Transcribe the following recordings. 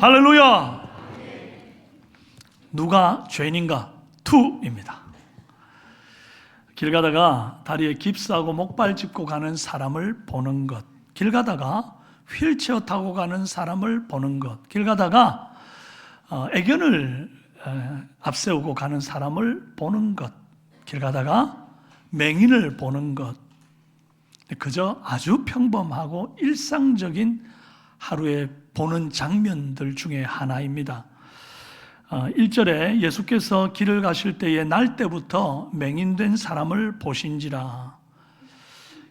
할렐루야. 누가 죄인인가? 2입니다. 길 가다가 다리에 깁스하고 목발 짚고 가는 사람을 보는 것, 길 가다가 휠체어 타고 가는 사람을 보는 것, 길 가다가 애견을 앞세우고 가는 사람을 보는 것, 길 가다가 맹인을 보는 것, 그저 아주 평범하고 일상적인 하루에 보는 장면들 중에 하나입니다. 1절에 예수께서 길을 가실 때에 날 때부터 맹인된 사람을 보신지라.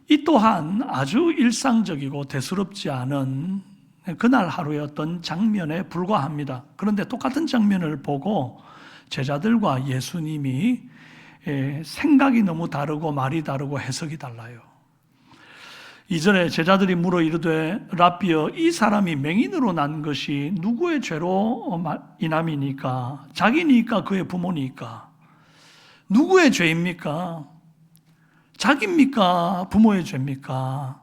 이 또한 아주 일상적이고 대수롭지 않은 그날 하루의 어떤 장면에 불과합니다. 그런데 똑같은 장면을 보고 제자들과 예수님이 생각이 너무 다르고 말이 다르고 해석이 달라요. 2절에 제자들이 물어 이르되 라삐여, 이 사람이 맹인으로 난 것이 누구의 죄로 인함이니까? 자기니까 그의 부모니까? 누구의 죄입니까? 자기입니까? 부모의 죄입니까?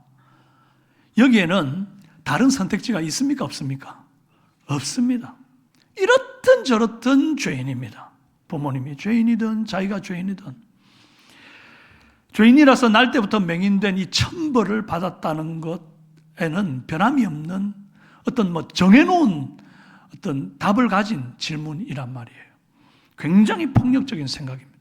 여기에는 다른 선택지가 있습니까? 없습니까? 없습니다. 이렇든 저렇든 죄인입니다. 부모님이 죄인이든 자기가 죄인이든. 죄인이라서 날 때부터 맹인된 이 천벌을 받았다는 것에는 변함이 없는 어떤 정해놓은 어떤 답을 가진 질문이란 말이에요. 굉장히 폭력적인 생각입니다.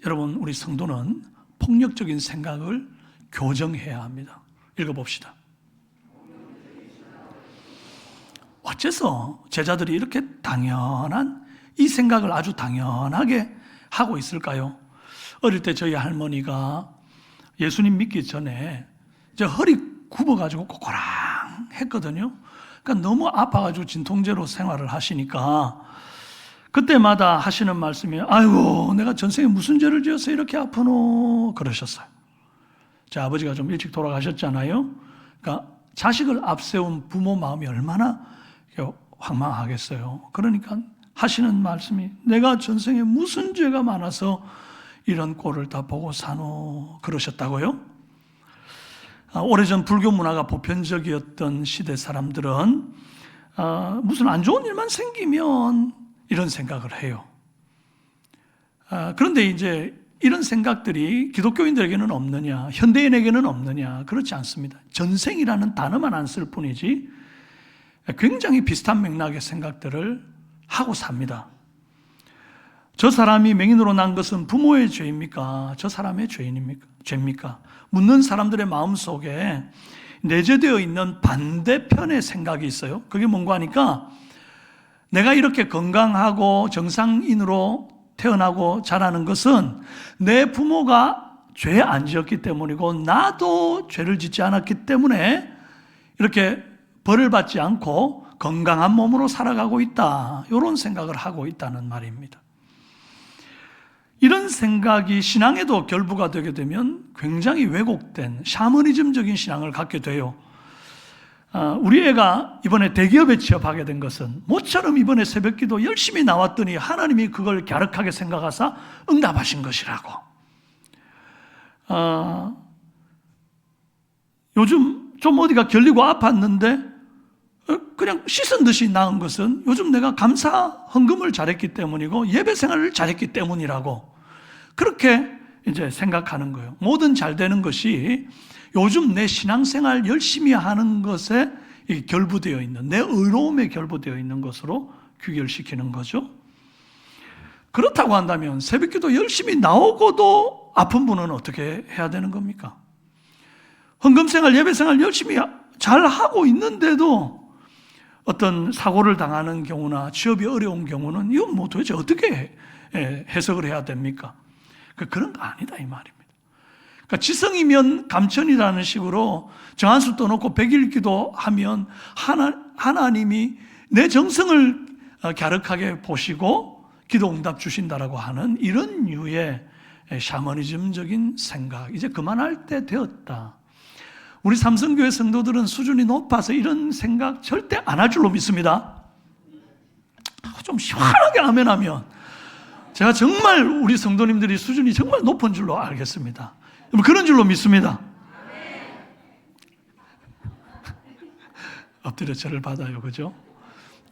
여러분, 우리 성도는 폭력적인 생각을 교정해야 합니다. 읽어봅시다. 어째서 제자들이 이렇게 당연한 이 생각을 아주 당연하게 하고 있을까요? 어릴 때 저희 할머니가 예수님 믿기 전에 저 허리 굽어가지고 꼬꼬랑 했거든요. 그러니까 너무 아파가지고 진통제로 생활을 하시니까 그때마다 하시는 말씀이 아이고 내가 전생에 무슨 죄를 지어서 이렇게 아프노 그러셨어요. 제 아버지가 좀 일찍 돌아가셨잖아요. 그러니까 자식을 앞세운 부모 마음이 얼마나 황망하겠어요. 그러니까 하시는 말씀이 내가 전생에 무슨 죄가 많아서 이런 꼴을 다 보고 사노 그러셨다고요? 오래전 불교 문화가 보편적이었던 시대 사람들은 무슨 안 좋은 일만 생기면 이런 생각을 해요. 그런데 이제 이런 생각들이 기독교인들에게는 없느냐, 현대인에게는 없느냐? 그렇지 않습니다. 전생이라는 단어만 안 쓸 뿐이지 굉장히 비슷한 맥락의 생각들을 하고 삽니다. 저 사람이 맹인으로 난 것은 부모의 죄입니까? 저 사람의 죄입니까? 묻는 사람들의 마음속에 내재되어 있는 반대편의 생각이 있어요. 그게 뭔가 하니까 내가 이렇게 건강하고 정상인으로 태어나고 자라는 것은 내 부모가 죄 안 지었기 때문이고 나도 죄를 짓지 않았기 때문에 이렇게 벌을 받지 않고 건강한 몸으로 살아가고 있다. 이런 생각을 하고 있다는 말입니다. 이런 생각이 신앙에도 결부가 되게 되면 굉장히 왜곡된 샤머니즘적인 신앙을 갖게 돼요. 우리 애가 이번에 대기업에 취업하게 된 것은 모처럼 이번에 새벽기도 열심히 나왔더니 하나님이 그걸 갸륵하게 생각하사 응답하신 것이라고. 요즘 좀 어디가 결리고 아팠는데 그냥 씻은 듯이 나은 것은 요즘 내가 감사 헌금을 잘했기 때문이고 예배 생활을 잘했기 때문이라고 그렇게 이제 생각하는 거예요. 모든 잘 되는 것이 요즘 내 신앙생활 열심히 하는 것에 결부되어 있는, 내 의로움에 결부되어 있는 것으로 귀결시키는 거죠. 그렇다고 한다면 새벽기도 열심히 나오고도 아픈 분은 어떻게 해야 되는 겁니까? 헌금생활, 예배생활 열심히 잘 하고 있는데도 어떤 사고를 당하는 경우나 취업이 어려운 경우는 이건 뭐 도대체 어떻게 해석을 해야 됩니까? 그런 거 아니다 이 말입니다. 그러니까 지성이면 감천이라는 식으로 정한수 떠놓고 100일 기도하면 하나님이 내 정성을 갸륵하게 보시고 기도 응답 주신다라고 하는 이런 류의 샤머니즘적인 생각 이제 그만할 때 되었다. 우리 삼성교회 성도들은 수준이 높아서 이런 생각 절대 안 할 줄로 믿습니다. 좀 시원하게 아멘하면 제가 정말 우리 성도님들이 수준이 정말 높은 줄로 알겠습니다. 그런 줄로 믿습니다. 엎드려 절을 받아요. 그죠?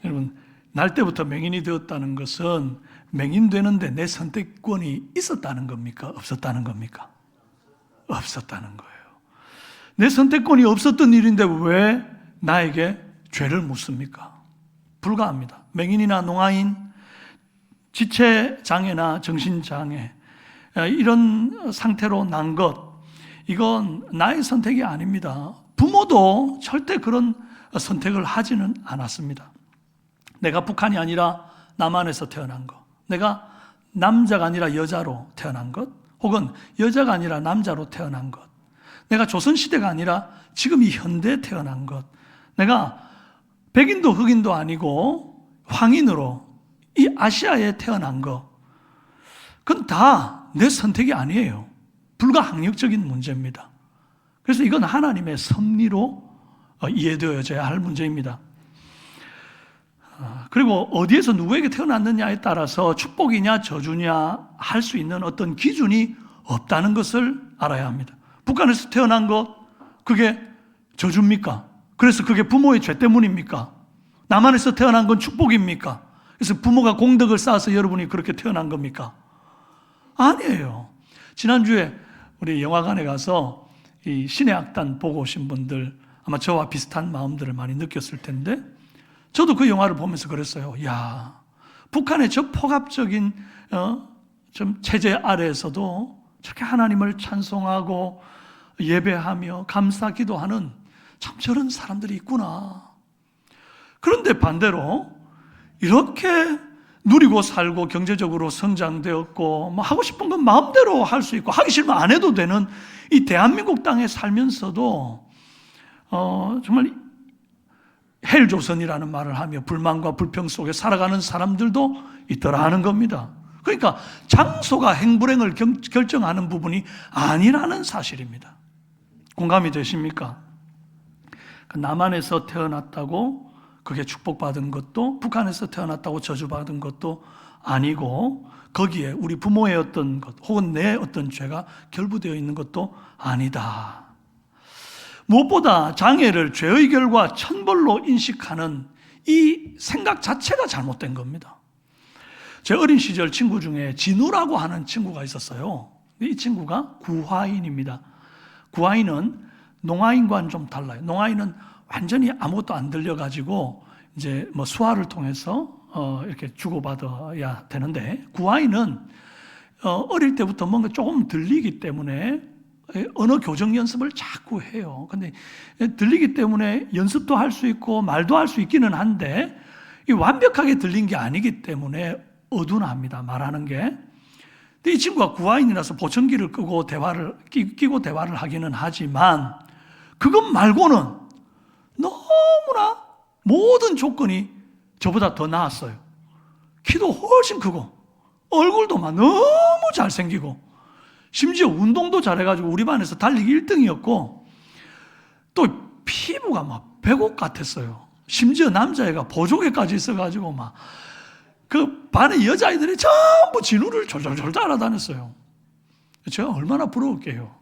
여러분, 날 때부터 맹인이 되었다는 것은 맹인 되는데 내 선택권이 있었다는 겁니까? 없었다는 겁니까? 없었다는 거예요. 내 선택권이 없었던 일인데 왜 나에게 죄를 묻습니까? 불가합니다. 맹인이나 농아인, 지체장애나 정신장애, 이런 상태로 난 것, 이건 나의 선택이 아닙니다. 부모도 절대 그런 선택을 하지는 않았습니다. 내가 북한이 아니라 남한에서 태어난 것, 내가 남자가 아니라 여자로 태어난 것, 혹은 여자가 아니라 남자로 태어난 것, 내가 조선시대가 아니라 지금 이 현대에 태어난 것, 내가 백인도 흑인도 아니고 황인으로 이 아시아에 태어난 것, 그건 다 내 선택이 아니에요. 불가항력적인 문제입니다. 그래서 이건 하나님의 섭리로 이해되어져야 할 문제입니다. 그리고 어디에서 누구에게 태어났느냐에 따라서 축복이냐 저주냐 할 수 있는 어떤 기준이 없다는 것을 알아야 합니다. 북한에서 태어난 것, 그게 저주입니까? 그래서 그게 부모의 죄 때문입니까? 남한에서 태어난 건 축복입니까? 그래서 부모가 공덕을 쌓아서 여러분이 그렇게 태어난 겁니까? 아니에요. 지난주에 우리 영화관에 가서 이 신의 악단 보고 오신 분들 아마 저와 비슷한 마음들을 많이 느꼈을 텐데, 저도 그 영화를 보면서 그랬어요. 야, 북한의 저 폭압적인 좀 체제 아래에서도 저렇게 하나님을 찬송하고 예배하며 감사 기도하는 참 저런 사람들이 있구나. 그런데 반대로 이렇게 누리고 살고 경제적으로 성장되었고 뭐 하고 싶은 건 마음대로 할 수 있고 하기 싫으면 안 해도 되는 이 대한민국 땅에 살면서도 정말 헬조선이라는 말을 하며 불만과 불평 속에 살아가는 사람들도 있더라 하는 겁니다. 그러니까 장소가 행불행을 결정하는 부분이 아니라는 사실입니다. 공감이 되십니까? 남한에서 태어났다고 그게 축복받은 것도, 북한에서 태어났다고 저주받은 것도 아니고, 거기에 우리 부모의 어떤 것 혹은 내 어떤 죄가 결부되어 있는 것도 아니다. 무엇보다 장애를 죄의 결과 천벌로 인식하는 이 생각 자체가 잘못된 겁니다. 제 어린 시절 친구 중에 진우라고 하는 친구가 있었어요. 이 친구가 구화인입니다. 구화인은 농아인과는 좀 달라요. 농아인은 완전히 아무것도 안 들려가지고 이제 뭐 수화를 통해서 이렇게 주고받아야 되는데, 구아이는 어릴 때부터 뭔가 조금 들리기 때문에 언어 교정 연습을 자꾸 해요. 근데 들리기 때문에 연습도 할 수 있고 말도 할 수 있기는 한데 완벽하게 들린 게 아니기 때문에 어둔합니다, 말하는 게. 근데 이 친구가 구아인이라서 보청기를 끄고 끼고 대화를 하기는 하지만 그것 말고는 너무나 모든 조건이 저보다 더 나았어요. 키도 훨씬 크고 얼굴도 막 너무 잘생기고 심지어 운동도 잘해가지고 우리 반에서 달리기 1등이었고 또 피부가 막 백옥 같았어요. 심지어 남자애가 보조개까지 있어가지고 막 그 반의 여자아이들이 전부 진우를 졸졸졸 따라다녔어요. 제가 얼마나 부러울게요.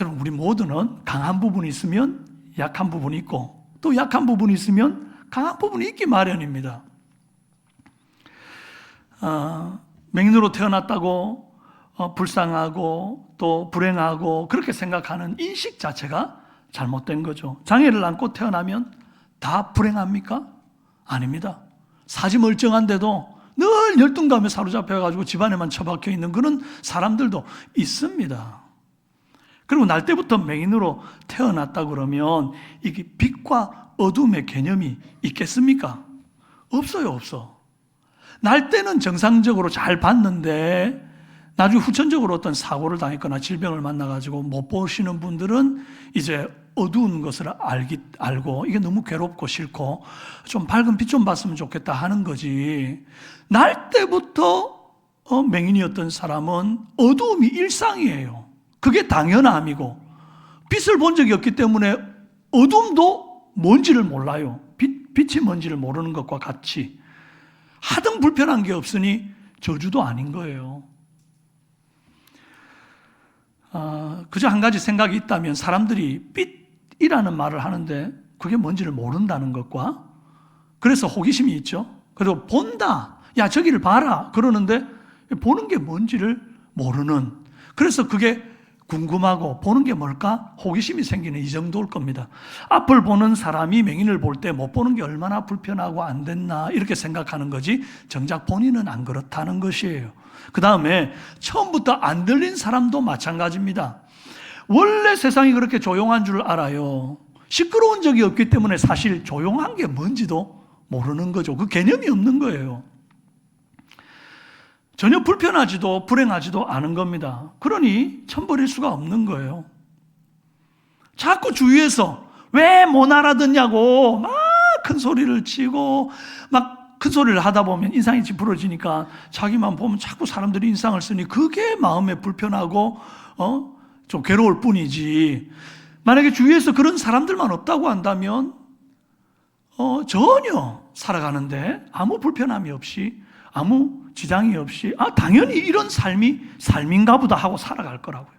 여러분, 우리 모두는 강한 부분이 있으면 약한 부분이 있고 또 약한 부분이 있으면 강한 부분이 있기 마련입니다. 맹인으로 태어났다고 불쌍하고 또 불행하고 그렇게 생각하는 인식 자체가 잘못된 거죠. 장애를 안고 태어나면 다 불행합니까? 아닙니다. 사지 멀쩡한데도 늘 열등감에 사로잡혀가지고 집안에만 처박혀 있는 그런 사람들도 있습니다. 그리고 날 때부터 맹인으로 태어났다 그러면 이게 빛과 어둠의 개념이 있겠습니까? 없어요, 없어. 날 때는 정상적으로 잘 봤는데 나중에 후천적으로 어떤 사고를 당했거나 질병을 만나가지고 못 보시는 분들은 이제 어두운 것을 알고 이게 너무 괴롭고 싫고 좀 밝은 빛 좀 봤으면 좋겠다 하는 거지. 날 때부터 맹인이었던 사람은 어두움이 일상이에요. 그게 당연함이고 빛을 본 적이 없기 때문에 어둠도 뭔지를 몰라요. 빛이 뭔지를 모르는 것과 같이 하등 불편한 게 없으니 저주도 아닌 거예요. 그저 한 가지 생각이 있다면 사람들이 이라는 말을 하는데 그게 뭔지를 모른다는 것과, 그래서 호기심이 있죠. 그리고 본다, 야 저기를 봐라 그러는데 보는 게 뭔지를 모르는, 그래서 그게 궁금하고 보는 게 뭘까? 호기심이 생기는 이 정도일 겁니다. 앞을 보는 사람이 맹인을 볼 때 못 보는 게 얼마나 불편하고 안 됐나 이렇게 생각하는 거지, 정작 본인은 안 그렇다는 것이에요. 그 다음에 처음부터 안 들린 사람도 마찬가지입니다. 원래 세상이 그렇게 조용한 줄 알아요. 시끄러운 적이 없기 때문에 사실 조용한 게 뭔지도 모르는 거죠. 그 개념이 없는 거예요. 전혀 불편하지도 불행하지도 않은 겁니다. 그러니 천버릴 수가 없는 거예요. 자꾸 주위에서 왜 못 알아듣냐고 막 큰 소리를 치고 막 큰 소리를 하다 보면 인상이 찌푸러지니까 자기만 보면 자꾸 사람들이 인상을 쓰니 그게 마음에 불편하고 좀 괴로울 뿐이지, 만약에 주위에서 그런 사람들만 없다고 한다면 전혀 살아가는데 아무 불편함이 없이 아무 지장이 없이 당연히 이런 삶이 삶인가 보다 하고 살아갈 거라고요.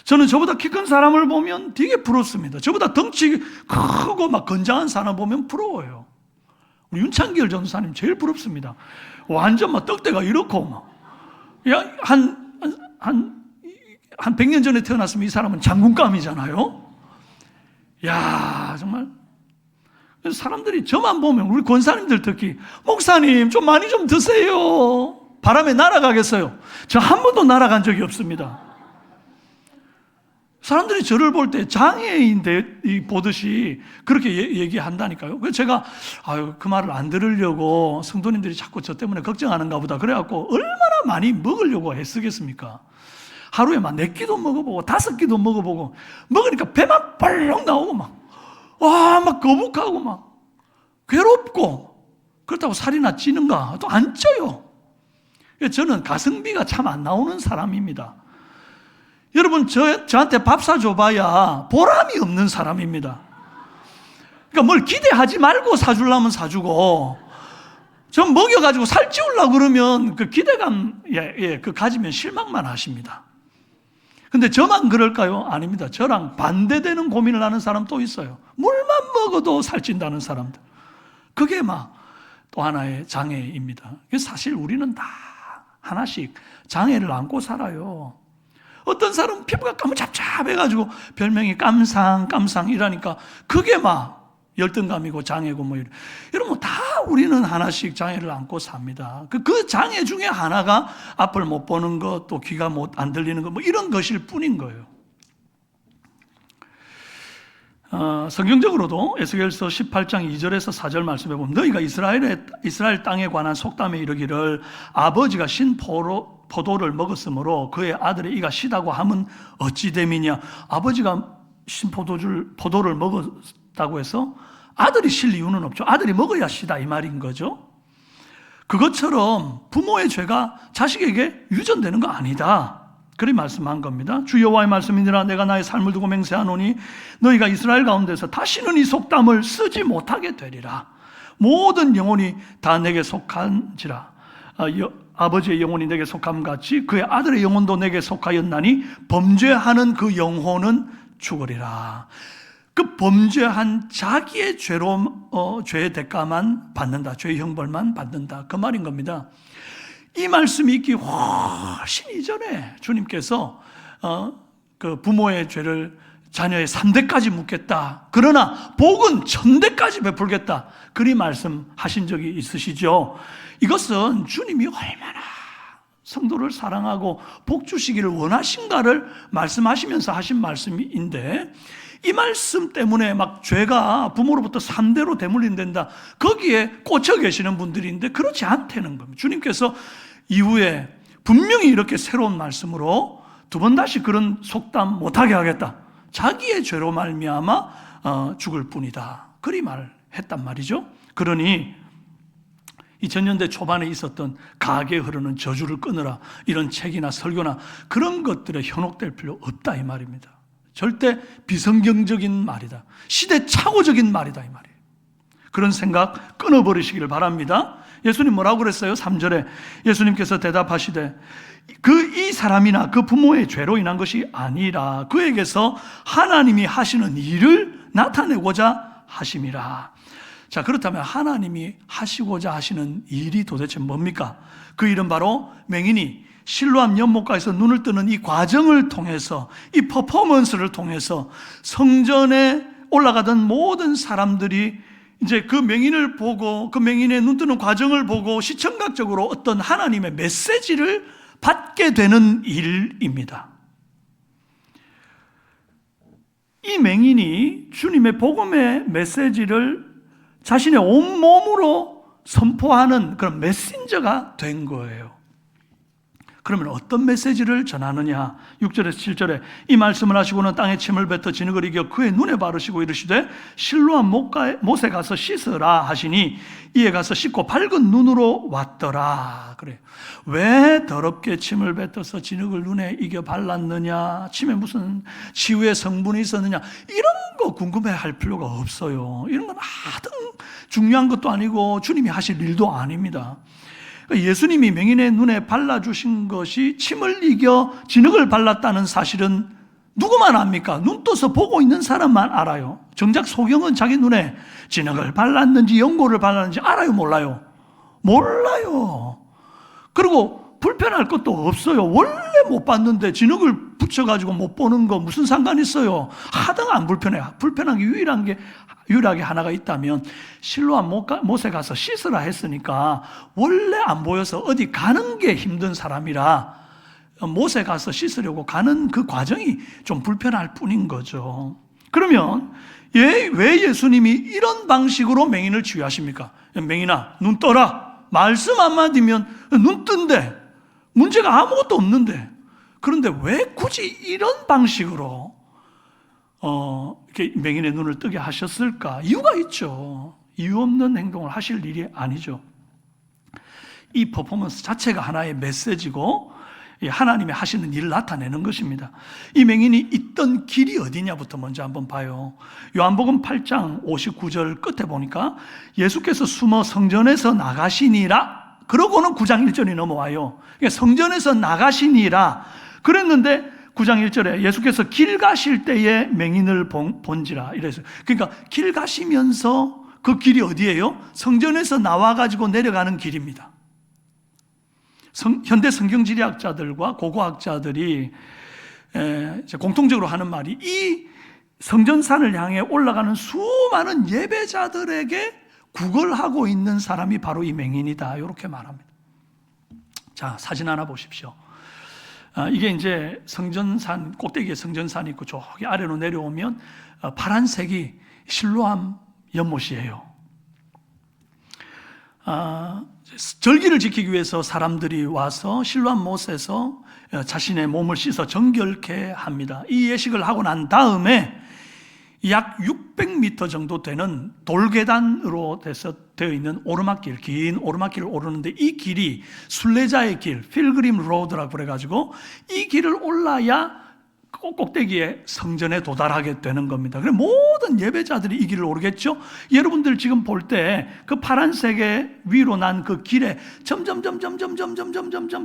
저는 저보다 키 큰 사람을 보면 되게 부럽습니다. 저보다 덩치 크고 막 건장한 사람 보면 부러워요. 우리 윤창길 전도사님 제일 부럽습니다. 완전 막 떡대가 이렇고 막. 한 100년 전에 태어났으면 이 사람은 장군감이잖아요. 야, 정말. 사람들이 저만 보면, 우리 권사님들 특히, 목사님 좀 많이 좀 드세요. 바람에 날아가겠어요. 저 한 번도 날아간 적이 없습니다. 사람들이 저를 볼 때 장애인 보듯이 그렇게 얘기한다니까요. 그래서 제가 그 말을 안 들으려고, 성도님들이 자꾸 저 때문에 걱정하는가 보다 그래갖고 얼마나 많이 먹으려고 애쓰겠습니까? 하루에 막 4끼도 먹어보고 5끼도 먹어보고, 먹으니까 배만 벌렁 나오고 막 거북하고 막 괴롭고, 그렇다고 살이나 찌는가? 또 안 쪄요. 저는 가성비가 참 안 나오는 사람입니다. 여러분, 저한테 밥 사줘봐야 보람이 없는 사람입니다. 그러니까 뭘 기대하지 말고 사주려면 사주고, 전 먹여가지고 살 찌우려고 그러면 그 기대감, 그 가지면 실망만 하십니다. 근데 저만 그럴까요? 아닙니다. 저랑 반대되는 고민을 하는 사람 또 있어요. 물만 먹어도 살찐다는 사람들. 그게 또 하나의 장애입니다. 사실 우리는 다 하나씩 장애를 안고 살아요. 어떤 사람은 피부가 까무잡잡해가지고 별명이 깜상이라니까 그게 열등감이고 장애고 여러분, 다 우리는 하나씩 장애를 안고 삽니다. 그 장애 중에 하나가 앞을 못 보는 것, 또 귀가 안 들리는 것, 이런 것일 뿐인 거예요. 성경적으로도 에스겔서 18장 2절에서 4절 말씀해 보면, 너희가 이스라엘 땅에 관한 속담에 이르기를 아버지가 신 포도를 먹었으므로 그의 아들의 이가 시다고 하면 어찌 됨이냐. 아버지가 신 포도를 먹었다고 해서 아들이 실 이유는 없죠. 아들이 먹어야 시다 이 말인 거죠. 그것처럼 부모의 죄가 자식에게 유전되는 거 아니다, 그리 말씀한 겁니다. 주 여호와의 말씀이니라. 내가 나의 삶을 두고 맹세하노니 너희가 이스라엘 가운데서 다시는 이 속담을 쓰지 못하게 되리라. 모든 영혼이 다 내게 속한지라. 아버지의 영혼이 내게 속함같이 그의 아들의 영혼도 내게 속하였나니 범죄하는 그 영혼은 죽으리라. 그 범죄한 자기의 죄의 대가만 받는다, 죄의 형벌만 받는다, 그 말인 겁니다. 이 말씀이 있기 훨씬 이전에 주님께서 그 부모의 죄를 자녀의 3대까지 묻겠다, 그러나 복은 1000대까지 베풀겠다, 그리 말씀하신 적이 있으시죠. 이것은 주님이 얼마나 성도를 사랑하고 복 주시기를 원하신가를 말씀하시면서 하신 말씀인데, 이 말씀 때문에 죄가 부모로부터 3대로 대물림된다, 거기에 꽂혀 계시는 분들인데 그렇지 않다는 겁니다. 주님께서 이후에 분명히 이렇게 새로운 말씀으로 두 번 다시 그런 속담 못하게 하겠다, 자기의 죄로 말미암아 죽을 뿐이다, 그리 말했단 말이죠. 그러니 2000년대 초반에 있었던 가게에 흐르는 저주를 끊으라, 이런 책이나 설교나 그런 것들에 현혹될 필요 없다 이 말입니다. 절대 비성경적인 말이다, 시대착오적인 말이다 이 말이에요. 그런 생각 끊어버리시기를 바랍니다. 예수님 뭐라고 그랬어요? 3절에 예수님께서 대답하시되 이 사람이나 그 부모의 죄로 인한 것이 아니라 그에게서 하나님이 하시는 일을 나타내고자 하심이라. 자, 그렇다면 하나님이 하시고자 하시는 일이 도대체 뭡니까? 그 일은 바로 맹인이 실로암 연못가에서 눈을 뜨는 이 과정을 통해서, 이 퍼포먼스를 통해서 성전에 올라가던 모든 사람들이 이제 그 맹인을 보고, 그 맹인의 눈 뜨는 과정을 보고 시청각적으로 어떤 하나님의 메시지를 받게 되는 일입니다. 이 맹인이 주님의 복음의 메시지를 자신의 온몸으로 선포하는 그런 메신저가 된 거예요. 그러면 어떤 메시지를 전하느냐? 6절에서 7절에 이 말씀을 하시고는 땅에 침을 뱉어 진흙을 이겨 그의 눈에 바르시고 이르시되 실로암 못에 가서 씻으라 하시니 이에 가서 씻고 밝은 눈으로 왔더라. 그래요. 왜 더럽게 침을 뱉어서 진흙을 눈에 이겨 발랐느냐? 침에 무슨 치유의 성분이 있었느냐? 이런 거 궁금해할 필요가 없어요. 이런 건 하등 중요한 것도 아니고 주님이 하실 일도 아닙니다. 예수님이 맹인의 눈에 발라주신 것이 침을 이겨 진흙을 발랐다는 사실은 누구만 압니까? 눈 떠서 보고 있는 사람만 알아요. 정작 소경은 자기 눈에 진흙을 발랐는지 연고를 발랐는지 알아요? 몰라요? 몰라요. 그리고 불편할 것도 없어요. 원래 못 봤는데 진흙을 붙여가지고 못 보는 거 무슨 상관 있어요? 하등 안 불편해요. 불편한 게 유일하게 하나가 있다면 실로암 못에 가서 씻으라 했으니까 원래 안 보여서 어디 가는 게 힘든 사람이라 못에 가서 씻으려고 가는 그 과정이 좀 불편할 뿐인 거죠. 그러면 왜 예수님이 이런 방식으로 맹인을 치유하십니까? 맹인아 눈 떠라. 말씀 한마디면 눈 뜬대. 문제가 아무것도 없는데. 그런데 왜 굳이 이런 방식으로 이렇게 맹인의 눈을 뜨게 하셨을까? 이유가 있죠. 이유 없는 행동을 하실 일이 아니죠. 이 퍼포먼스 자체가 하나의 메시지고 하나님이 하시는 일을 나타내는 것입니다. 이 맹인이 있던 길이 어디냐부터 먼저 한번 봐요. 요한복음 8장 59절 끝에 보니까 예수께서 숨어 성전에서 나가시니라. 그러고는 9장 1절이 넘어와요. 그러니까 성전에서 나가시니라 그랬는데 9장 1절에 예수께서 길 가실 때에 맹인을 본지라 이래서, 그러니까 길 가시면서 그 길이 어디예요? 성전에서 나와가지고 내려가는 길입니다. 현대 성경지리학자들과 고고학자들이 공통적으로 하는 말이 이 성전산을 향해 올라가는 수많은 예배자들에게 구걸하고 있는 사람이 바로 이 맹인이다, 이렇게 말합니다. 자, 사진 하나 보십시오. 이게 이제 성전산, 꼭대기에 성전산이 있고 저기 아래로 내려오면 파란색이 실로암 연못이에요. 절기를 지키기 위해서 사람들이 와서 실로암 못에서 자신의 몸을 씻어 정결케 합니다. 이 예식을 하고 난 다음에 약 600m 정도 되는 돌계단으로 되어 있는 오르막길, 긴 오르막길을 오르는데 이 길이 순례자의 길, 필그림 로드라고 그래가지고 이 길을 올라야 꼭대기에 성전에 도달하게 되는 겁니다. 그래서 모든 예배자들이 이 길을 오르겠죠. 여러분들 지금 볼 때 그 파란색의 위로 난 그 길에 점점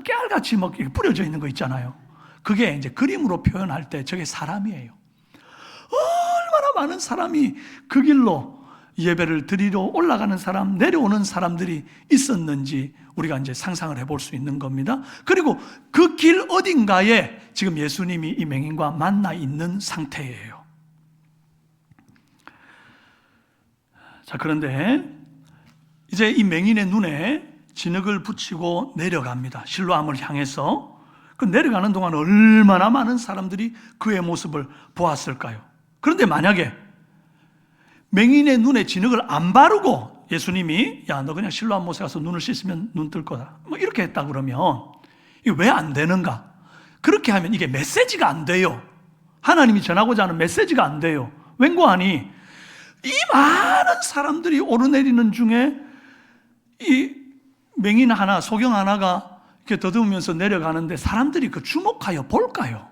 깨알같이 막 뿌려져 있는 거 있잖아요. 그게 이제 그림으로 표현할 때 저게 사람이에요. 얼마나 많은 사람이 그 길로 예배를 드리러 올라가는 사람, 내려오는 사람들이 있었는지 우리가 이제 상상을 해볼 수 있는 겁니다. 그리고 그 길 어딘가에 지금 예수님이 이 맹인과 만나 있는 상태예요. 자, 그런데 이제 이 맹인의 눈에 진흙을 붙이고 내려갑니다. 실로암을 향해서. 그 내려가는 동안 얼마나 많은 사람들이 그의 모습을 보았을까요? 그런데 만약에 맹인의 눈에 진흙을 안 바르고 예수님이 야, 너 그냥 실로암 못에 가서 눈을 씻으면 눈 뜰 거다, 뭐 이렇게 했다 그러면 이게 왜 안 되는가? 그렇게 하면 이게 메시지가 안 돼요. 하나님이 전하고자 하는 메시지가 안 돼요. 왠고하니 이 많은 사람들이 오르내리는 중에 이 맹인 하나, 소경 하나가 이렇게 더듬으면서 내려가는데 사람들이 그 주목하여 볼까요?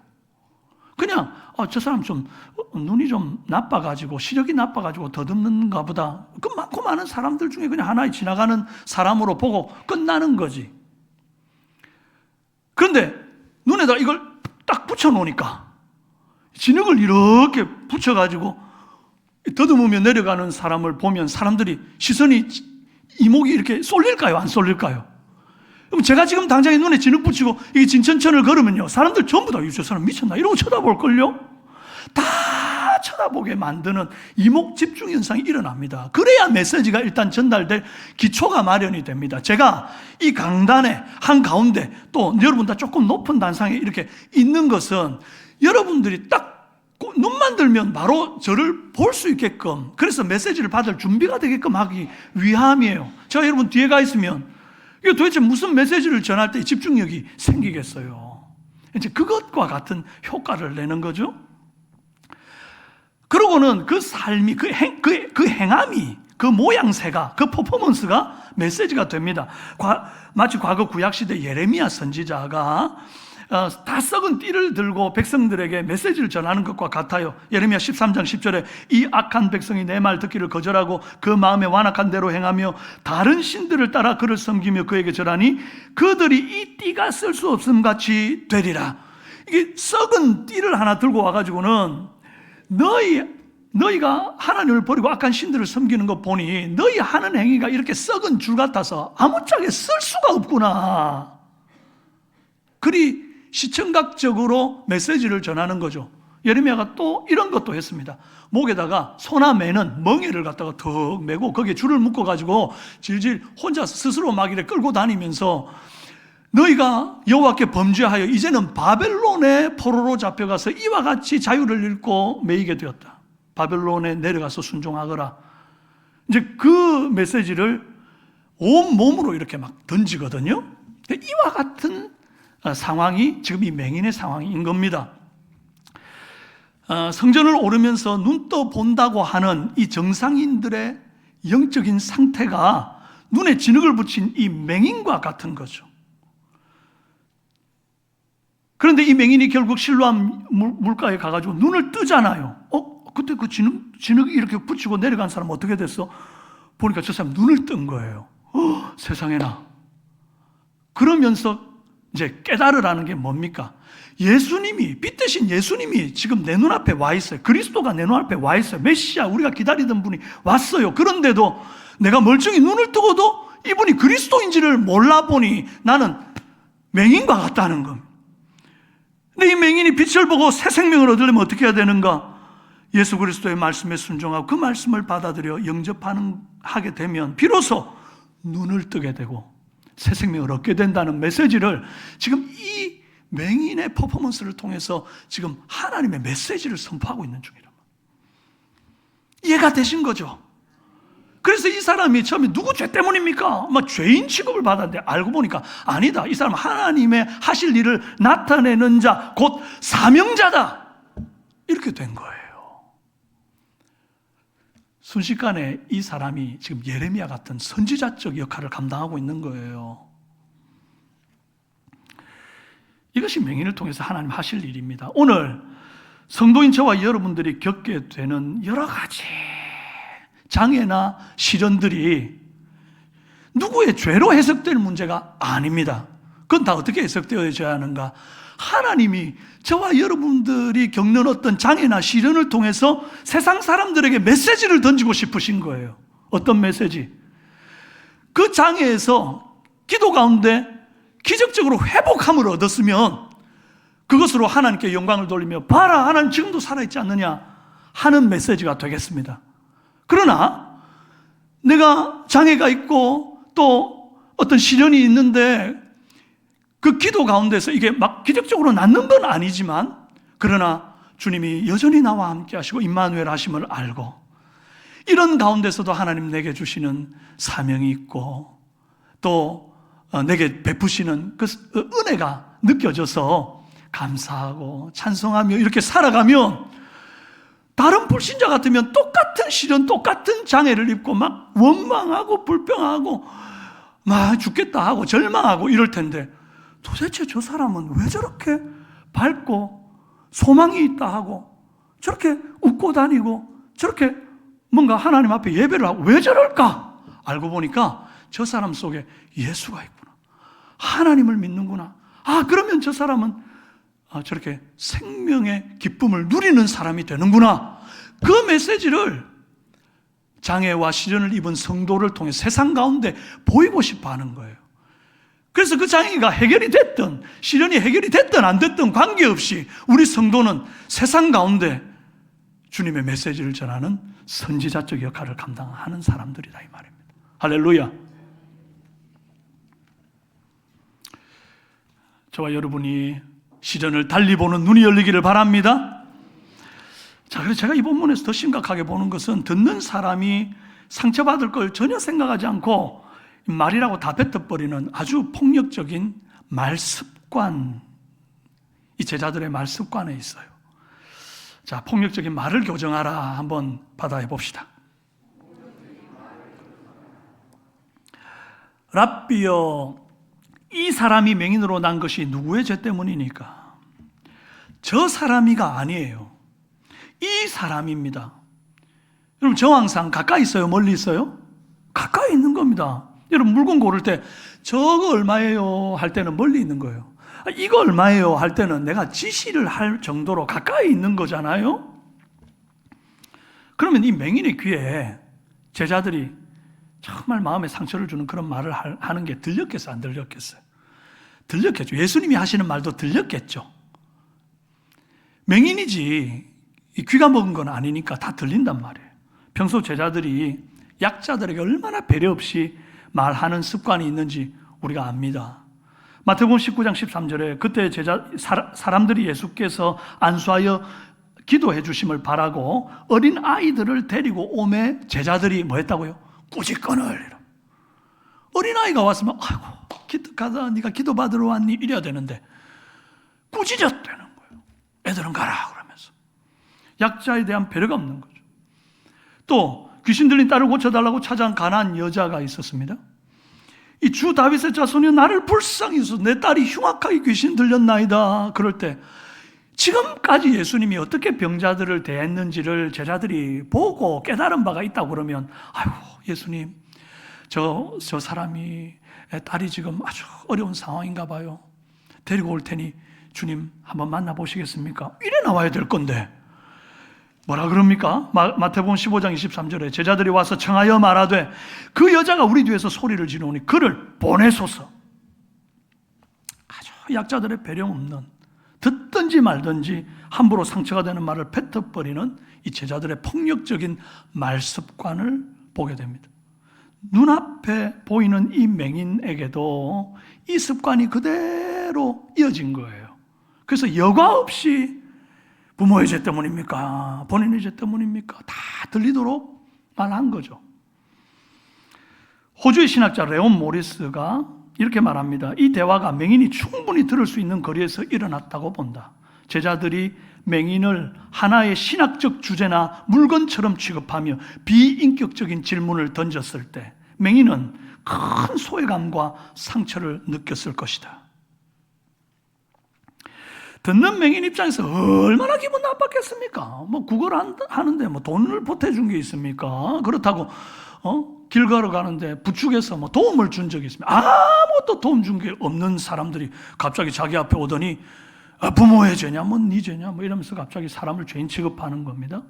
그냥 저 사람 좀 눈이 좀 나빠가지고 시력이 나빠가지고 더듬는가 보다. 그 많고 많은 사람들 중에 그냥 하나의 지나가는 사람으로 보고 끝나는 거지. 그런데 눈에다 이걸 딱 붙여놓으니까 진흙을 이렇게 붙여가지고 더듬으며 내려가는 사람을 보면 사람들이 시선이 이목이 이렇게 쏠릴까요? 안 쏠릴까요? 그럼 제가 지금 당장에 눈에 진흙 붙이고 이 진천천을 걸으면요, 사람들 전부 다 저 사람 미쳤나? 이러고 쳐다볼걸요? 다 쳐다보게 만드는 이목 집중 현상이 일어납니다. 그래야 메시지가 일단 전달될 기초가 마련이 됩니다. 제가 이 강단의 한가운데 또 여러분 다 조금 높은 단상에 이렇게 있는 것은 여러분들이 딱 눈만 들면 바로 저를 볼 수 있게끔, 그래서 메시지를 받을 준비가 되게끔 하기 위함이에요. 제가 여러분 뒤에 가 있으면 이게 도대체 무슨 메시지를 전할 때 집중력이 생기겠어요? 이제 그것과 같은 효과를 내는 거죠. 그러고는 그 삶이, 그 행함이, 그 모양새가, 그 퍼포먼스가 메시지가 됩니다. 마치 과거 구약시대 예레미야 선지자가 다 썩은 띠를 들고 백성들에게 메시지를 전하는 것과 같아요. 예레미야 13장 10절에 이 악한 백성이 내 말 듣기를 거절하고 그 마음에 완악한 대로 행하며 다른 신들을 따라 그를 섬기며 그에게 절하니 그들이 이 띠가 쓸 수 없음 같이 되리라. 이게 썩은 띠를 하나 들고 와가지고는 너희가 하나님을 버리고 악한 신들을 섬기는 거 보니 너희 하는 행위가 이렇게 썩은 줄 같아서 아무짝에 쓸 수가 없구나. 그리 시청각적으로 메시지를 전하는 거죠. 예레미야가 또 이런 것도 했습니다. 목에다가 소나 매는 멍에를 갖다가 턱 매고 거기에 줄을 묶어가지고 질질 혼자 스스로 막 이렇게 끌고 다니면서 너희가 여호와께 범죄하여 이제는 바벨론의 포로로 잡혀가서 이와 같이 자유를 잃고 매이게 되었다. 바벨론에 내려가서 순종하거라. 이제 그 메시지를 온 몸으로 이렇게 막 던지거든요. 이와 같은 상황이 지금 이 맹인의 상황인 겁니다. 성전을 오르면서 눈 떠 본다고 하는 이 정상인들의 영적인 상태가 눈에 진흙을 붙인 이 맹인과 같은 거죠. 그런데 이 맹인이 결국 실로암 물가에 가가지고 눈을 뜨잖아요. 그때 그 진흙이 이렇게 붙이고 내려간 사람은 어떻게 됐어? 보니까 저 사람 눈을 뜬 거예요. 세상에나. 그러면서 이제 깨달으라는 게 뭡니까? 예수님이, 빛 대신 예수님이 지금 내 눈앞에 와 있어요. 그리스도가 내 눈앞에 와 있어요. 메시아, 우리가 기다리던 분이 왔어요. 그런데도 내가 멀쩡히 눈을 뜨고도 이분이 그리스도인지를 몰라보니 나는 맹인과 같다는 겁니다. 근데 이 맹인이 빛을 보고 새 생명을 얻으려면 어떻게 해야 되는가? 예수 그리스도의 말씀에 순종하고 그 말씀을 받아들여 영접하게 되면 비로소 눈을 뜨게 되고 새 생명을 얻게 된다는 메시지를 지금 이 맹인의 퍼포먼스를 통해서 지금 하나님의 메시지를 선포하고 있는 중이란 말이에요. 이해가 되신 거죠? 그래서 이 사람이 처음에 누구 죄 때문입니까? 죄인 취급을 받았는데 알고 보니까 아니다. 이 사람은 하나님의 하실 일을 나타내는 자, 곧 사명자다. 이렇게 된 거예요. 순식간에 이 사람이 지금 예레미야 같은 선지자적 역할을 감당하고 있는 거예요. 이것이 맹인을 통해서 하나님 하실 일입니다. 오늘 성도인 저와 여러분들이 겪게 되는 여러 가지 장애나 시련들이 누구의 죄로 해석될 문제가 아닙니다. 그건 다 어떻게 해석되어져야 하는가? 하나님이 저와 여러분들이 겪는 어떤 장애나 시련을 통해서 세상 사람들에게 메시지를 던지고 싶으신 거예요. 어떤 메시지? 그 장애에서 기도 가운데 기적적으로 회복함을 얻었으면 그것으로 하나님께 영광을 돌리며 봐라, 하나님 지금도 살아있지 않느냐 하는 메시지가 되겠습니다. 그러나 내가 장애가 있고 또 어떤 시련이 있는데 그 기도 가운데서 이게 막 기적적으로 낫는 건 아니지만 그러나 주님이 여전히 나와 함께 하시고 임마누엘 하심을 알고 이런 가운데서도 하나님 내게 주시는 사명이 있고 또 내게 베푸시는 그 은혜가 느껴져서 감사하고 찬송하며 이렇게 살아가면 다른 불신자 같으면 똑같은 시련, 똑같은 장애를 입고 막 원망하고 불평하고 막 죽겠다 하고 절망하고 이럴 텐데 도대체 저 사람은 왜 저렇게 밝고 소망이 있다 하고 저렇게 웃고 다니고 저렇게 뭔가 하나님 앞에 예배를 하고 왜 저럴까? 알고 보니까 저 사람 속에 예수가 있구나. 하나님을 믿는구나. 그러면 저 사람은 저렇게 생명의 기쁨을 누리는 사람이 되는구나. 그 메시지를 장애와 시련을 입은 성도를 통해 세상 가운데 보이고 싶어 하는 거예요. 그래서 그 장애가 해결이 됐든 시련이 해결이 됐든 안 됐든 관계없이 우리 성도는 세상 가운데 주님의 메시지를 전하는 선지자적 역할을 감당하는 사람들이다 이 말입니다. 할렐루야. 저와 여러분이 시련을 달리 보는 눈이 열리기를 바랍니다. 자, 그래서 제가 이 본문에서 더 심각하게 보는 것은 듣는 사람이 상처받을 걸 전혀 생각하지 않고 말이라고 다 뱉어버리는 아주 폭력적인 말습관, 이 제자들의 말습관에 있어요. 자, 폭력적인 말을 교정하라 한번 받아해 봅시다. 랍비여, 이 사람이 맹인으로 난 것이 누구의 죄 때문이니까? 저 사람이가 아니에요. 이 사람입니다. 여러분, 정황상 가까이 있어요? 멀리 있어요? 가까이 있는 겁니다. 여러분, 물건 고를 때 저거 얼마예요? 할 때는 멀리 있는 거예요. 이거 얼마예요? 할 때는 내가 지시를 할 정도로 가까이 있는 거잖아요. 그러면 이 맹인의 귀에 제자들이 정말 마음에 상처를 주는 그런 말을 하는 게 들렸겠어요? 안 들렸겠어요? 들렸겠죠. 예수님이 하시는 말도 들렸겠죠. 맹인이지 이 귀가 먹은 건 아니니까 다 들린단 말이에요. 평소 제자들이 약자들에게 얼마나 배려 없이 말하는 습관이 있는지 우리가 압니다. 마태복음 19장 13절에 그때 사람들이 예수께서 안수하여 기도해 주심을 바라고 어린 아이들을 데리고 오매 제자들이 뭐 했다고요? 꾸짖거늘. 어린 아이가 왔으면 아이고 기특하다, 네가 기도 받으러 왔니? 이래야 되는데 꾸짖었다는 거예요. 애들은 가라 그러면서. 약자에 대한 배려가 없는 거죠. 또 귀신 들린 딸을 고쳐달라고 찾아온 가난한 여자가 있었습니다. 이 주 다윗의 자손이 나를 불쌍히 여서 내 딸이 흉악하게 귀신 들렸나이다. 그럴 때 지금까지 예수님이 어떻게 병자들을 대했는지를 제자들이 보고 깨달은 바가 있다고 그러면 아이고 예수님 저 사람이 딸이 지금 아주 어려운 상황인가 봐요. 데리고 올 테니 주님 한번 만나보시겠습니까? 이래 나와야 될 건데 뭐라 그럽니까? 마태복음 15장 23절에 제자들이 와서 청하여 말하되 그 여자가 우리 뒤에서 소리를 지르오니 그를 보내소서. 아주 약자들의 배려 없는, 듣든지 말든지 함부로 상처가 되는 말을 뱉어버리는 이 제자들의 폭력적인 말습관을 보게 됩니다. 눈앞에 보이는 이 맹인에게도 이 습관이 그대로 이어진 거예요. 그래서 여과 없이 부모의 죄 때문입니까? 본인의 죄 때문입니까? 다 들리도록 말한 거죠. 호주의 신학자 레온 모리스가 이렇게 말합니다. 이 대화가 맹인이 충분히 들을 수 있는 거리에서 일어났다고 본다. 제자들이 맹인을 하나의 신학적 주제나 물건처럼 취급하며 비인격적인 질문을 던졌을 때 맹인은 큰 소외감과 상처를 느꼈을 것이다. 듣는 맹인 입장에서 얼마나 기분 나빴겠습니까? 뭐 국어를 하는데 뭐 돈을 보태준 게 있습니까? 그렇다고 길 걸어가는데 부축해서 뭐 도움을 준 적이 있습니까? 아무것도 도움 준 게 없는 사람들이 갑자기 자기 앞에 오더니 부모의 죄냐, 뭐 네 죄냐, 뭐 이러면서 갑자기 사람을 죄인 취급하는 겁니다.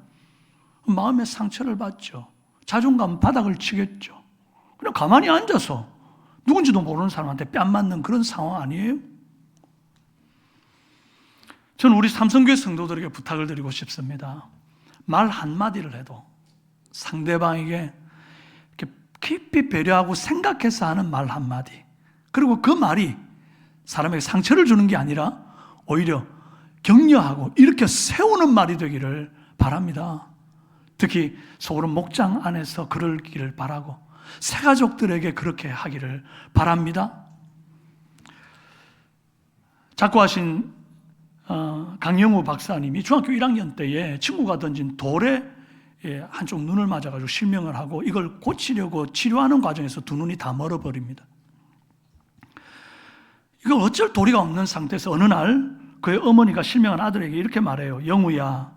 마음에 상처를 받죠. 자존감 바닥을 치겠죠. 그냥 가만히 앉아서 누군지도 모르는 사람한테 뺨 맞는 그런 상황 아니에요? 저는 우리 삼성교회 성도들에게 부탁을 드리고 싶습니다. 말 한마디를 해도 상대방에게 이렇게 깊이 배려하고 생각해서 하는 말 한마디, 그리고 그 말이 사람에게 상처를 주는 게 아니라 오히려 격려하고 일으켜 세우는 말이 되기를 바랍니다. 특히 소그룹 목장 안에서 그러기를 바라고 새가족들에게 그렇게 하기를 바랍니다. 작고하신 강영우 박사님이 중학교 1학년 때에 친구가 던진 돌에 한쪽 눈을 맞아가지고 실명을 하고 이걸 고치려고 치료하는 과정에서 두 눈이 다 멀어버립니다. 이걸 어쩔 도리가 없는 상태에서 어느 날 그의 어머니가 실명한 아들에게 이렇게 말해요. 영우야,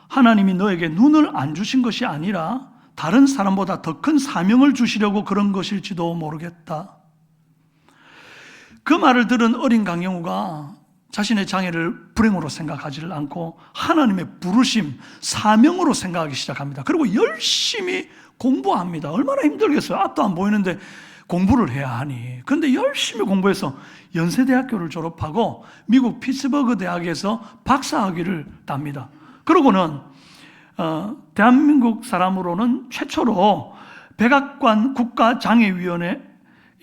하나님이 너에게 눈을 안 주신 것이 아니라 다른 사람보다 더 큰 사명을 주시려고 그런 것일지도 모르겠다. 그 말을 들은 어린 강영우가 자신의 장애를 불행으로 생각하지를 않고 하나님의 부르심, 사명으로 생각하기 시작합니다. 그리고 열심히 공부합니다. 얼마나 힘들겠어요. 앞도 안 보이는데 공부를 해야 하니. 그런데 열심히 공부해서 연세대학교를 졸업하고 미국 피츠버그 대학에서 박사학위를 땁니다. 그러고는 대한민국 사람으로는 최초로 백악관 국가장애위원회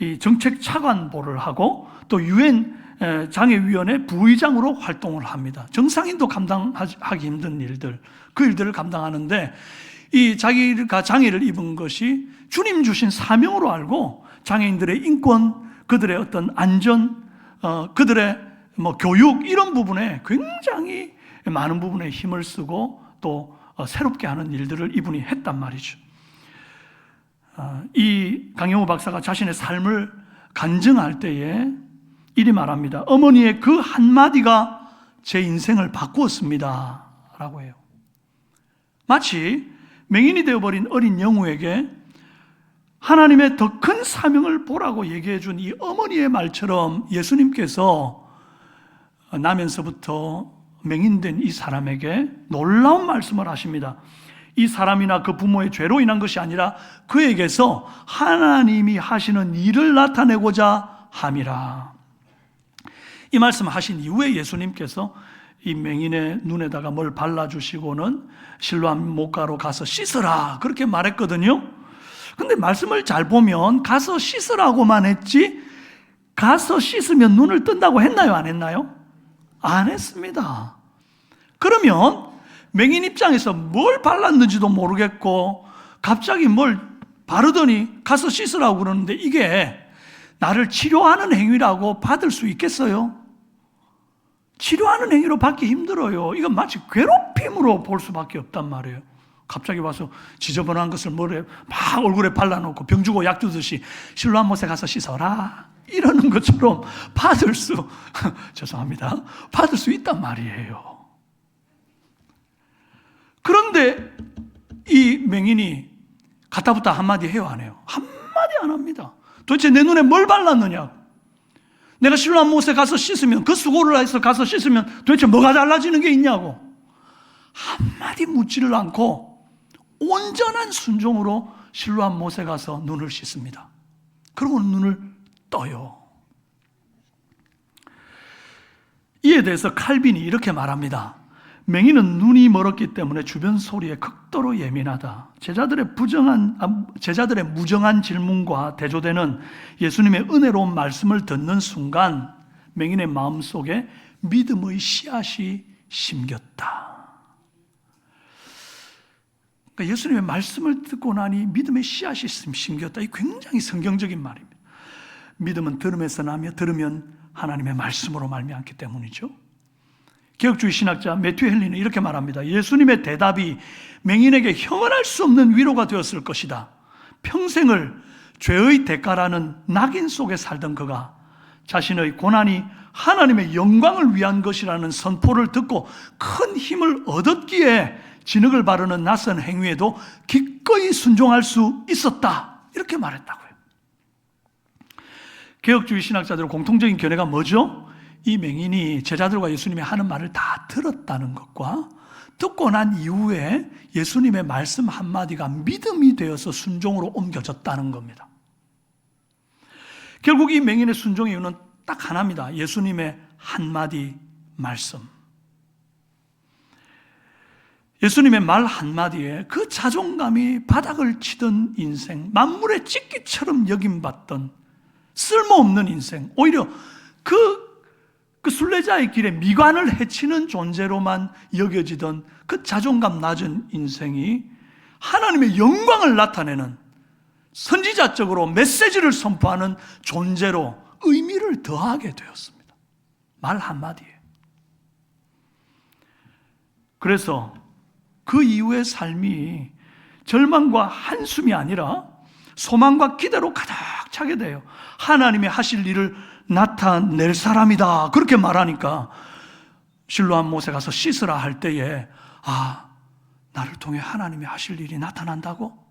이 정책 차관보를 하고 또 유엔 장애위원회 부의장으로 활동을 합니다. 정상인도 감당하기 힘든 일들, 그 일들을 감당하는데 이 자기가 장애를 입은 것이 주님 주신 사명으로 알고 장애인들의 인권, 그들의 어떤 안전, 그들의 교육 이런 부분에 굉장히 많은 부분에 힘을 쓰고 또 새롭게 하는 일들을 이분이 했단 말이죠. 이 강영우 박사가 자신의 삶을 간증할 때에 이리 말합니다. 어머니의 그 한마디가 제 인생을 바꾸었습니다 라고 해요. 마치 맹인이 되어버린 어린 영우에게 하나님의 더 큰 사명을 보라고 얘기해 준 이 어머니의 말처럼 예수님께서 나면서부터 맹인된 이 사람에게 놀라운 말씀을 하십니다. 이 사람이나 그 부모의 죄로 인한 것이 아니라 그에게서 하나님이 하시는 일을 나타내고자 함이라. 이 말씀 하신 이후에 예수님께서 이 맹인의 눈에다가 뭘 발라주시고는 실로암 못가로 가서 씻으라 그렇게 말했거든요. 근데 말씀을 잘 보면 가서 씻으라고만 했지 가서 씻으면 눈을 뜬다고 했나요? 안 했나요? 안 했습니다. 그러면 맹인 입장에서 뭘 발랐는지도 모르겠고 갑자기 뭘 바르더니 가서 씻으라고 그러는데 이게 나를 치료하는 행위라고 받을 수 있겠어요? 치료하는 행위로 받기 힘들어요. 이건 마치 괴롭힘으로 볼 수밖에 없단 말이에요. 갑자기 와서 지저분한 것을 머리에 막 얼굴에 발라놓고 병 주고 약 주듯이 실로암 못에 가서 씻어라 이러는 것처럼 받을 수 죄송합니다. 받을 수 있단 말이에요. 그런데 이 맹인이 가타부타 한마디 해요, 안 해요? 한마디 안 합니다. 도대체 내 눈에 뭘 발랐느냐? 내가 실로암 못에 가서 씻으면 그 수고를 해서 가서 씻으면 도대체 뭐가 달라지는 게 있냐고 한마디 묻지를 않고 온전한 순종으로 실로암 못에 가서 눈을 씻습니다. 그리고 눈을 떠요. 이에 대해서 칼빈이 이렇게 말합니다. 맹인은 눈이 멀었기 때문에 주변 소리에 극도로 예민하다. 제자들의 무정한 질문과 대조되는 예수님의 은혜로운 말씀을 듣는 순간 맹인의 마음속에 믿음의 씨앗이 심겼다. 그러니까 예수님의 말씀을 듣고 나니 믿음의 씨앗이 심겼다. 이 굉장히 성경적인 말입니다. 믿음은 들음에서 나며 들으면 하나님의 말씀으로 말미암기 때문이죠. 개혁주의 신학자 매튜 헨리는 이렇게 말합니다. 예수님의 대답이 맹인에게 형언할 수 없는 위로가 되었을 것이다. 평생을 죄의 대가라는 낙인 속에 살던 그가 자신의 고난이 하나님의 영광을 위한 것이라는 선포를 듣고 큰 힘을 얻었기에 진흙을 바르는 낯선 행위에도 기꺼이 순종할 수 있었다. 이렇게 말했다고요. 개혁주의 신학자들의 공통적인 견해가 뭐죠? 이 맹인이 제자들과 예수님이 하는 말을 다 들었다는 것과 듣고 난 이후에 예수님의 말씀 한마디가 믿음이 되어서 순종으로 옮겨졌다는 겁니다. 결국 이 맹인의 순종의 이유는 딱 하나입니다. 예수님의 한마디 말씀. 예수님의 말 한마디에 그 자존감이 바닥을 치던 인생, 만물의 찢기처럼 여김받던 쓸모없는 인생, 오히려 그 순례자의 길에 미관을 해치는 존재로만 여겨지던 그 자존감 낮은 인생이 하나님의 영광을 나타내는 선지자적으로 메시지를 선포하는 존재로 의미를 더하게 되었습니다. 말 한마디에. 그래서 그 이후의 삶이 절망과 한숨이 아니라 소망과 기대로 가득 차게 돼요. 하나님이 하실 일을 나타낼 사람이다. 그렇게 말하니까 실로암 못에 가서 씻으라 할 때에 나를 통해 하나님이 하실 일이 나타난다고?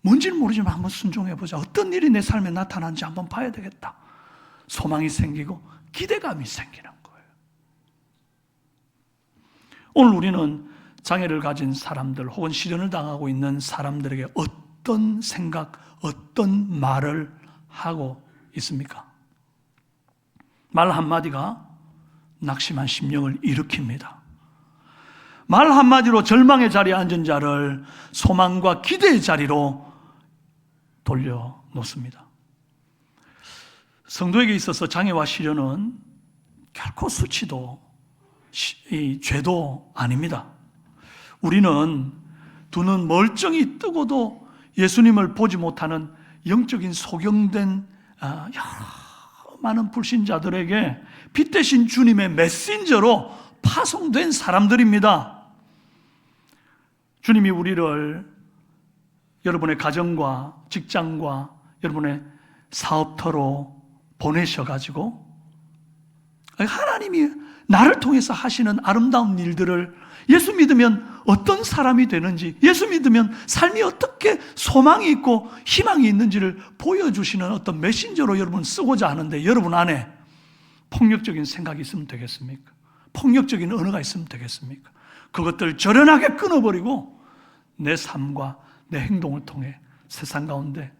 뭔지는 모르지만 한번 순종해보자. 어떤 일이 내 삶에 나타나는지 한번 봐야 되겠다. 소망이 생기고 기대감이 생기는 거예요. 오늘 우리는 장애를 가진 사람들 혹은 시련을 당하고 있는 사람들에게 어떤 생각, 어떤 말을 하고 있습니까? 말 한마디가 낙심한 심령을 일으킵니다. 말 한마디로 절망의 자리에 앉은 자를 소망과 기대의 자리로 돌려놓습니다. 성도에게 있어서 장애와 시련은 결코 수치도 죄도 아닙니다. 우리는 두 눈 멀쩡히 뜨고도 예수님을 보지 못하는 영적인 소경된 여러 많은 불신자들에게 빛 대신 주님의 메신저로 파송된 사람들입니다. 주님이 우리를 여러분의 가정과 직장과 여러분의 사업터로 보내셔가지고 하나님이 나를 통해서 하시는 아름다운 일들을 예수 믿으면 어떤 사람이 되는지, 예수 믿으면 삶이 어떻게 소망이 있고 희망이 있는지를 보여주시는 어떤 메신저로 여러분 쓰고자 하는데, 여러분 안에 폭력적인 생각이 있으면 되겠습니까? 폭력적인 언어가 있으면 되겠습니까? 그것들 절연하게 끊어버리고 내 삶과 내 행동을 통해 세상 가운데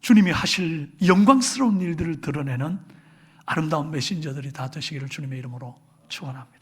주님이 하실 영광스러운 일들을 드러내는 아름다운 메신저들이 다 되시기를 주님의 이름으로 축원합니다.